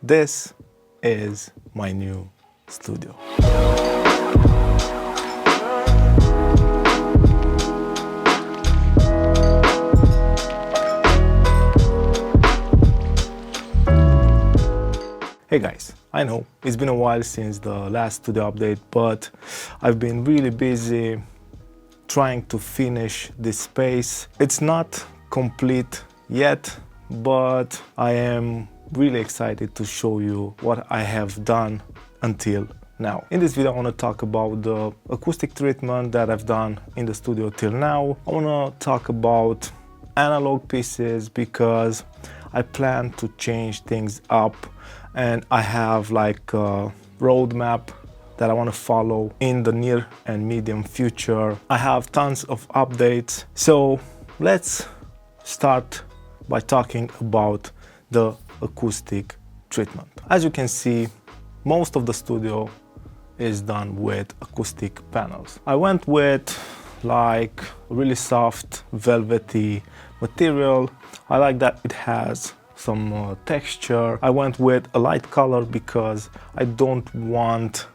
This is my new studio. Hey guys, I know it's been a while since the last studio update, but I've been really busy trying to finish this space. It's not complete yet, but I am really excited to show you what I have done until now. In this video I want to talk about the acoustic treatment that I've done in the studio till now. I want to talk about analog pieces because I plan to change things up, and I have like a roadmap that I want to follow in the near and medium future. I have tons of updates, so let's start by talking about the acoustic treatment. As you can see, most of the studio is done with acoustic panels. I went with like really soft velvety material. I like that it has some texture. I went with a light color because I don't want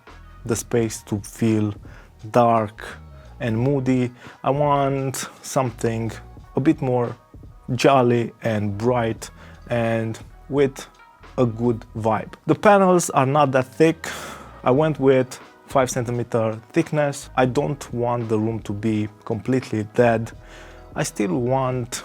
the space to feel dark and moody. I want something a bit more jolly and bright and with a good vibe. The panels are not that thick. I went with 5 centimeter thickness. I don't want the room to be completely dead. I still want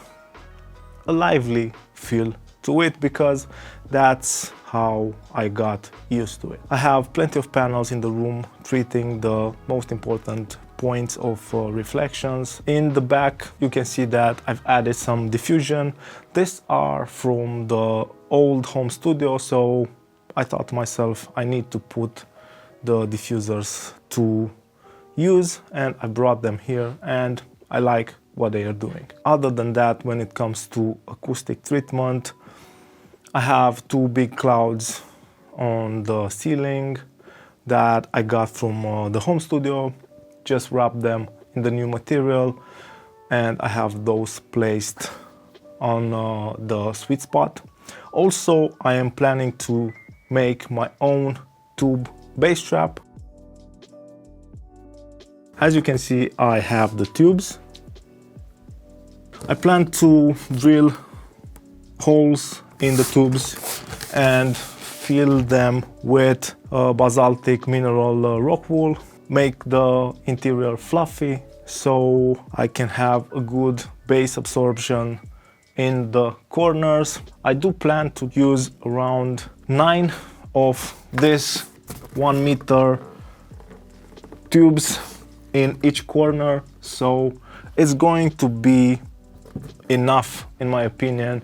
a lively feel to it because that's how I got used to it. I have plenty of panels in the room treating the most important points of reflections. In the back you can see that I've added some diffusion. These are from the old home studio, so I thought to myself I need to put the diffusers to use, and I brought them here and I like what they are doing. Other than that, when it comes to acoustic treatment, I have two big clouds on the ceiling that I got from the home studio. Just wrapped them in the new material, and I have those placed on the sweet spot. Also, I am planning to make my own tube bass trap. As you can see, I have the tubes. I plan to drill holes in the tubes and fill them with basaltic mineral rock wool, make the interior fluffy so I can have a good bass absorption in the corners. I do plan to use around 9 of these 1 meter tubes in each corner, so it's going to be enough, in my opinion,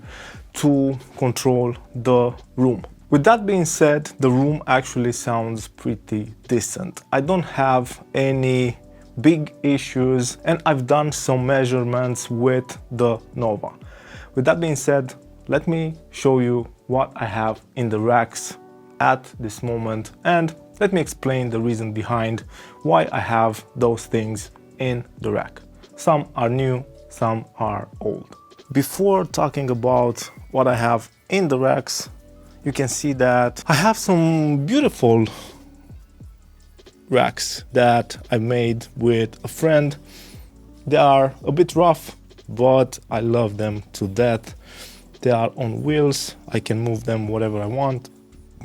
to control the room. With that being said, the room actually sounds pretty decent. I don't have any big issues, and I've done some measurements with the Nova. With that being said, let me show you what I have in the racks at this moment, and let me explain the reason behind why I have those things in the rack. Some are new, some are old. Before talking about what I have in the racks, you can see that I have some beautiful racks that I made with a friend. They are a bit rough, but I love them to death. They are on wheels, I can move them whatever I want,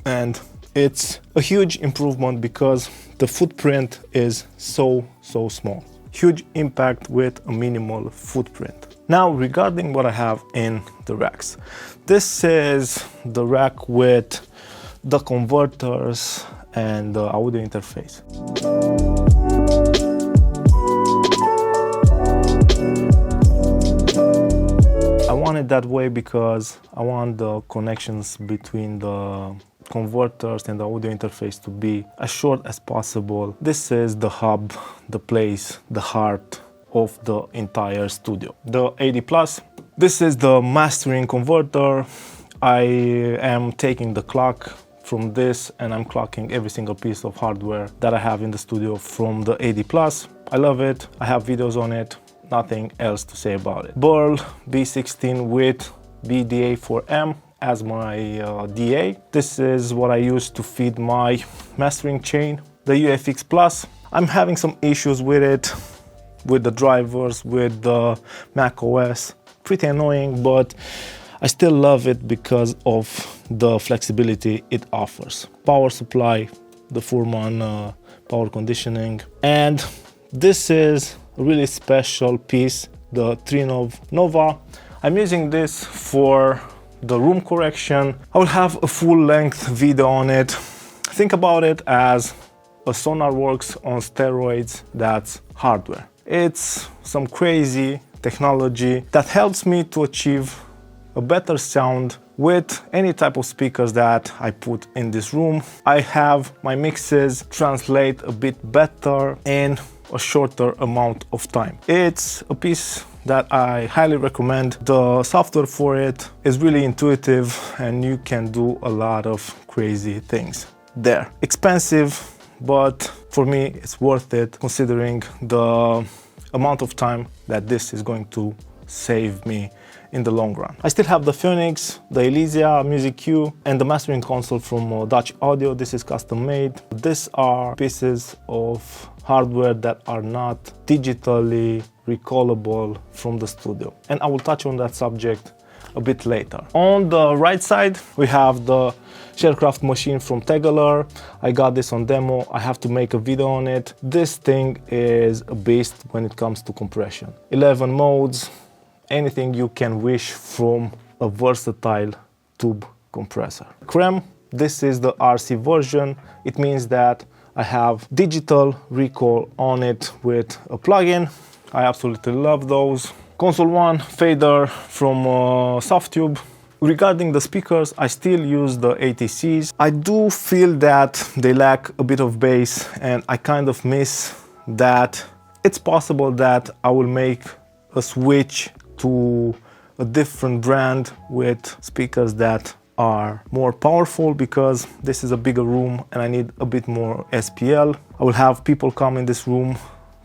and it's a huge improvement because the footprint is so small. Huge impact with a minimal footprint. Now, regarding what I have in the racks, this is the rack with the converters and the audio interface. I want it that way because I want the connections between the converters and the audio interface to be as short as possible. This is the hub, the place, the heart of the entire studio. The 80 Plus, this is the mastering converter. I am taking the clock from this and I'm clocking every single piece of hardware that I have in the studio from the 80 Plus. I love it, I have videos on it, nothing else to say about it. Burl B16 with BDA4M as my DA. This is what I use to feed my mastering chain, the UFX Plus. I'm having some issues with it, with the drivers, with the Mac OS. Pretty annoying, but I still love it because of the flexibility it offers. Power supply, the Furman power conditioning, and this is a really special piece, the Trinov Nova. I'm using this for the room correction. I will have a full-length video on it. Think about it as a Sonarworks on steroids that's hardware. It's some crazy technology that helps me to achieve a better sound with any type of speakers that I put in this room. I have my mixes translate a bit better in a shorter amount of time. It's a piece that I highly recommend. The software for it is really intuitive and you can do a lot of crazy things there. Expensive, but for me it's worth it considering the amount of time that this is going to save me in the long run. I still have the Phoenix, the Elysia Music Q, and the mastering console from Dutch Audio. This is custom made. These are pieces of hardware that are not digitally recallable from the studio, and I will touch on that subject a bit later. On the right side we have the Sharecraft machine from Tegeler. I got this on demo. I have to make a video on it. This thing is a beast when it comes to compression. 11 modes, anything you can wish from a versatile tube compressor. Creme, this is the RC version. It means that I have digital recall on it with a plugin. I absolutely love those. Console 1 fader from Softube. Regarding the speakers, I still use the ATCs. I do feel that they lack a bit of bass and I kind of miss that. It's possible that I will make a switch to a different brand with speakers that are more powerful because this is a bigger room and I need a bit more SPL. I will have people come in this room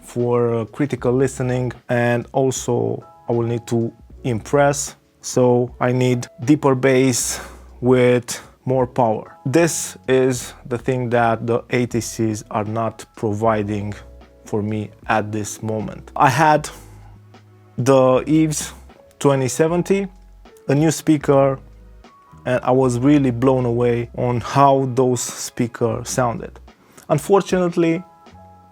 for critical listening and also I will need to impress, so I need deeper bass with more power. This is the thing that the ATCs are not providing for me at this moment. I had the Eves 2070, a new speaker, and I was really blown away on how those speakers sounded. Unfortunately,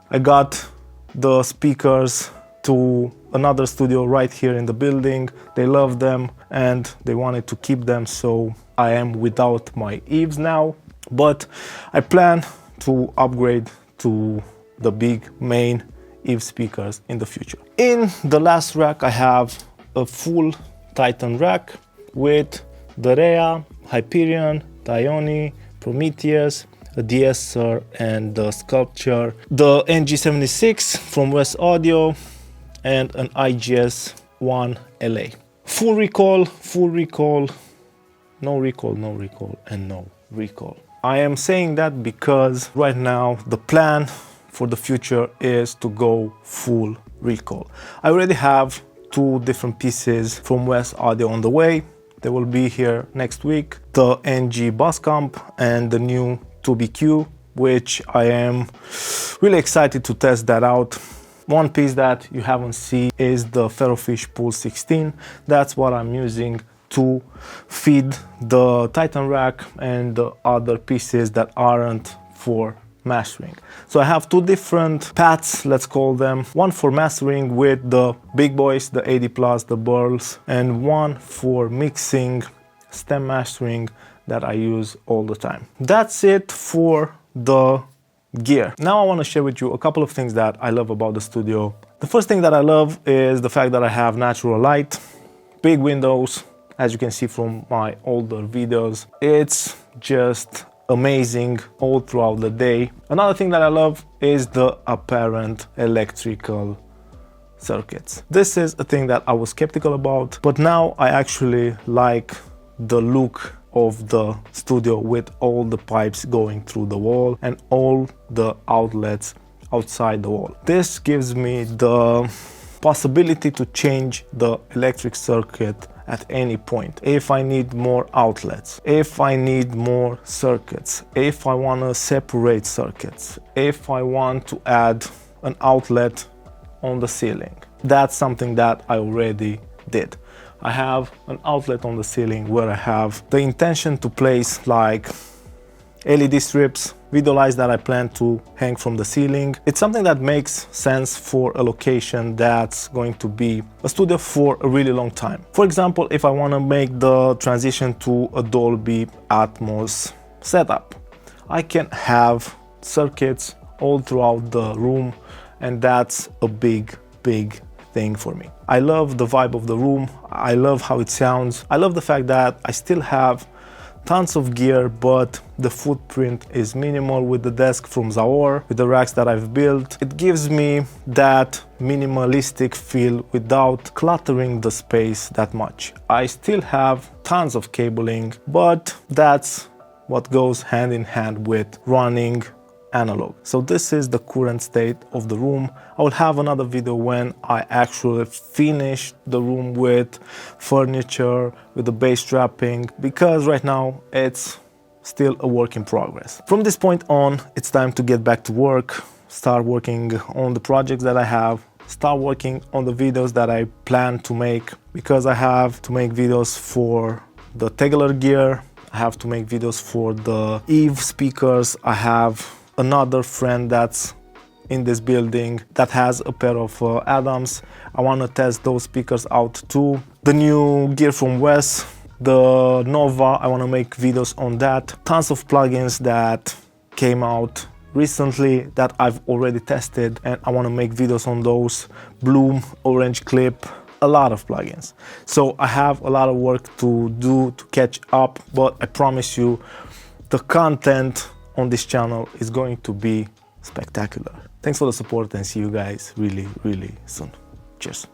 I got the speakers to another studio right here in the building. They love them and they wanted to keep them, so I am without my Eves now, but I plan to upgrade to the big main Eve speakers in the future. In the last rack I have a full Titan rack with the Rhea, Hyperion, Dione, Prometheus, a de-esser and the Sculpture, the NG76 from West Audio, and an IGS 1 LA. Full recall, no recall, and no recall. I am saying that because right now the plan for the future is to go full recall. I already have 2 different pieces from West Audio on the way. They will be here next week. The NG Bass Comp and the new 2BQ, which I am really excited to test that out. One piece that you haven't seen is the Ferrofish Pulse 16. That's what I'm using to feed the Titan rack and the other pieces that aren't for mastering. So I have 2 different paths, let's call them. One for mastering with the big boys, the 80 plus, the Burls, and one for mixing, stem mastering that I use all the time. That's it for the gear. Now I want to share with you a couple of things that I love about the studio. The first thing that I love is the fact that I have natural light, big windows, as you can see from my older videos. It's just amazing all throughout the day. Another thing that I love is the apparent electrical circuits. This is a thing that I was skeptical about, but now I actually like the look of the studio with all the pipes going through the wall and all the outlets outside the wall. This gives me the possibility to change the electric circuit at any point, if I need more outlets, if I need more circuits, if I want to separate circuits, if I want to add an outlet on the ceiling. That's something that I already did. I have an outlet on the ceiling where I have the intention to place like LED strips, video lights that I plan to hang from the ceiling. It's something that makes sense for a location that's going to be a studio for a really long time. For example, if I want to make the transition to a Dolby Atmos setup, I can have circuits all throughout the room, and that's a big thing for me. I love the vibe of the room. I love how it sounds. I love the fact that I still have tons of gear, but the footprint is minimal with the desk from Zaor, with the racks that I've built. It gives me that minimalistic feel without cluttering the space that much. I still have tons of cabling, but that's what goes hand in hand with running analog. So this is the current state of the room. I will have another video when I actually finish the room with furniture, with the base strapping, because right now it's still a work in progress. From this point on, it's time to get back to work, start working on the projects that I have, start working on the videos that I plan to make, because I have to make videos for the Tegeler gear, I have to make videos for the Eve speakers, I have another friend that's in this building that has a pair of Adams. I want to test those speakers out too. The new gear from Wes, the Nova, I want to make videos on that. Tons of plugins that came out recently that I've already tested, and I want to make videos on those. Bloom, Orange Clip, a lot of plugins. So I have a lot of work to do to catch up, but I promise you the content on this channel is going to be spectacular. Thanks for the support, and see you guys really soon. Cheers.